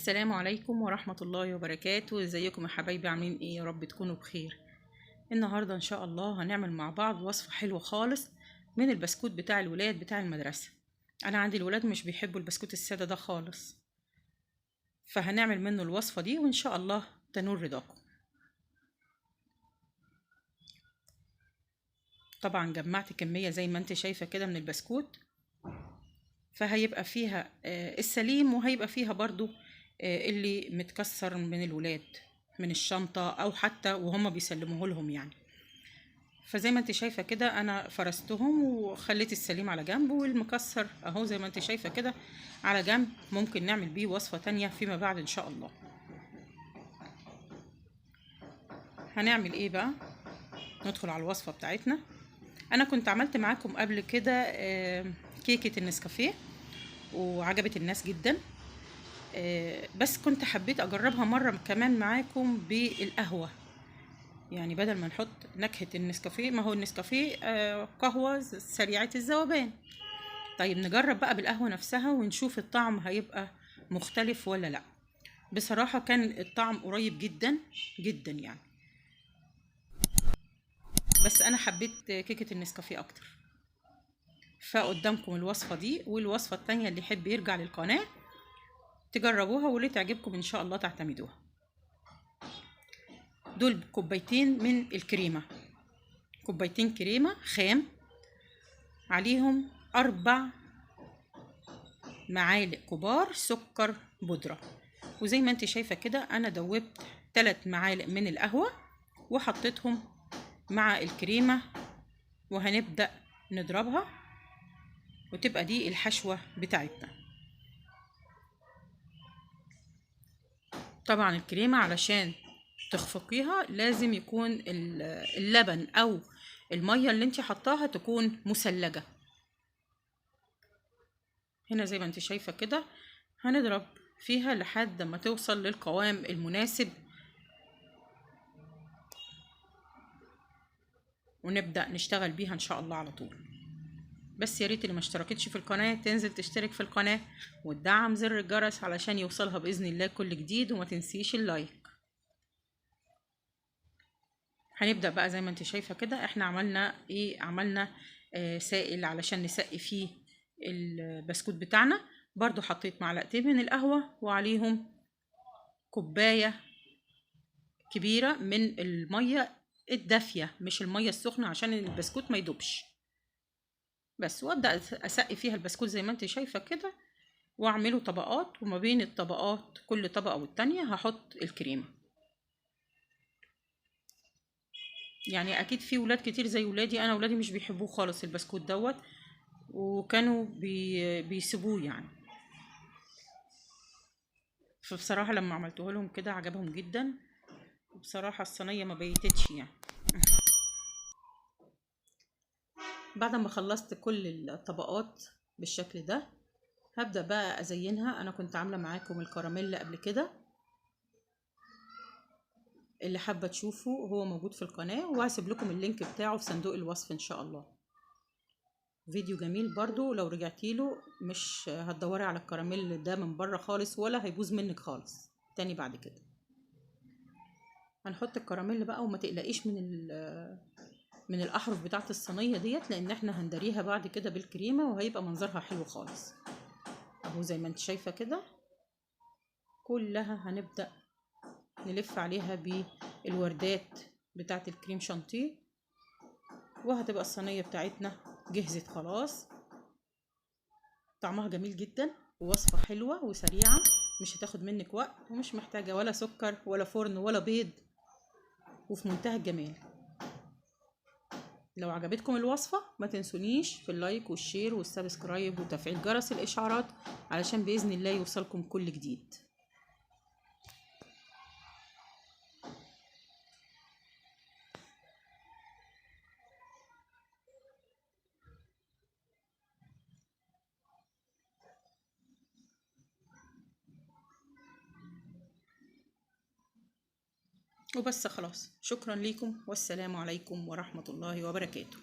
السلام عليكم ورحمة الله وبركاته. ازيكم يا حبايبي؟ عاملين ايه؟ يا رب تكونوا بخير. النهاردة ان شاء الله هنعمل مع بعض وصفة حلوة خالص من البسكوت بتاع الولاد بتاع المدرسة. انا عندي الولاد مش بيحبوا البسكوت السادة ده خالص، فهنعمل منه الوصفة دي وان شاء الله تنول رضاكم. طبعا جمعت كمية زي ما انت شايفة كده من البسكوت، فهيبقى فيها السليم وهيبقى فيها برضو اللي متكسر من الولاد من الشنطة او حتى وهم بيسلموه لهم يعني. فزي ما انت شايفة كده انا فرستهم وخليت السليم على جنب والمكسر اهو زي ما انت شايفة كده على جنب. ممكن نعمل بيه وصفة تانية فيما بعد ان شاء الله. هنعمل ايه بقى؟ ندخل على الوصفة بتاعتنا. انا كنت عملت معاكم قبل كده كيكة النسكافيه وعجبت الناس جدا، بس كنت حبيت اجربها مرة كمان معاكم بالقهوة، يعني بدل ما نحط نكهة النسكافيه، ما هو النسكافيه قهوة سريعة الذوبان. طيب نجرب بقى بالقهوة نفسها ونشوف الطعم هيبقى مختلف ولا لا. بصراحة كان الطعم قريب جدا جدا يعني، بس انا حبيت كيكة النسكافيه اكتر. فقدامكم الوصفة دي والوصفة التانية اللي يحب يرجع للقناة تجربوها واللي تعجبكم ان شاء الله تعتمدوها. دول كوبايتين من الكريمة، كوبايتين كريمة خام، عليهم 4 معالق كبار سكر بودرة. وزي ما انت شايفة كده انا دوبت 3 معالق من القهوة وحطيتهم مع الكريمة، وهنبدأ نضربها وتبقى دي الحشوة بتاعتنا. طبعا الكريمة علشان تخفقيها لازم يكون اللبن او المية اللي انت حطاها تكون مثلجة. هنا زي ما انت شايفة كده هنضرب فيها لحد ما توصل للقوام المناسب، ونبدأ نشتغل بيها ان شاء الله على طول. بس يا ريت اللي ما اشتركتش في القناة تنزل تشترك في القناة وتدعم زر الجرس علشان يوصلها بإذن الله كل جديد، وما تنسيش اللايك. هنبدأ بقى زي ما انت شايفة كده احنا عملنا ايه؟ عملنا سائل علشان نسقي فيه البسكوت بتاعنا. برضو حطيت معلقتين من القهوة وعليهم كوباية كبيرة من المية الدافية مش المية السخنة عشان البسكوت ما يدوبش بس. وابدأ اسقي فيها البسكوت زي ما انت شايفة كده واعمله طبقات، وما بين الطبقات كل طبقة والتانية هحط الكريمة. يعني اكيد في ولاد كتير زي ولادي، انا ولادي مش بيحبوه خالص البسكوت دوت وكانوا بيسيبوه يعني. فبصراحة لما عملته لهم كده عجبهم جدا، وبصراحة الصينية ما بيتتش يعني. بعد ما خلصت كل الطبقات بالشكل ده هبدأ بقى ازينها. انا كنت عاملة معاكم الكراميل قبل كده، اللي حابة تشوفه هو موجود في القناة، وهسيب لكم اللينك بتاعه في صندوق الوصف ان شاء الله. فيديو جميل برضو لو رجعتي له مش هتدوري على الكراميل ده من بره خالص ولا هيبوظ منك خالص تاني بعد كده. هنحط الكراميل بقى وما تقلقيش من الاحرف بتاعه الصينيه ديت، لان احنا هندريها بعد كده بالكريمه وهيبقى منظرها حلو خالص. اهو زي ما انت شايفه كده كلها هنبدا نلف عليها بالوردات بتاعه الكريم شانتيه، وهتبقى الصينيه بتاعتنا جهزت خلاص. طعمها جميل جدا ووصفه حلوه وسريعه، مش هتاخد منك وقت ومش محتاجه ولا سكر ولا فرن ولا بيض، وفي منتهى الجمال. لو عجبتكم الوصفة ما تنسونيش في اللايك والشير والسبسكرايب وتفعيل جرس الإشعارات علشان بإذن الله يوصلكم كل جديد. وبس خلاص، شكرا لكم والسلام عليكم ورحمة الله وبركاته.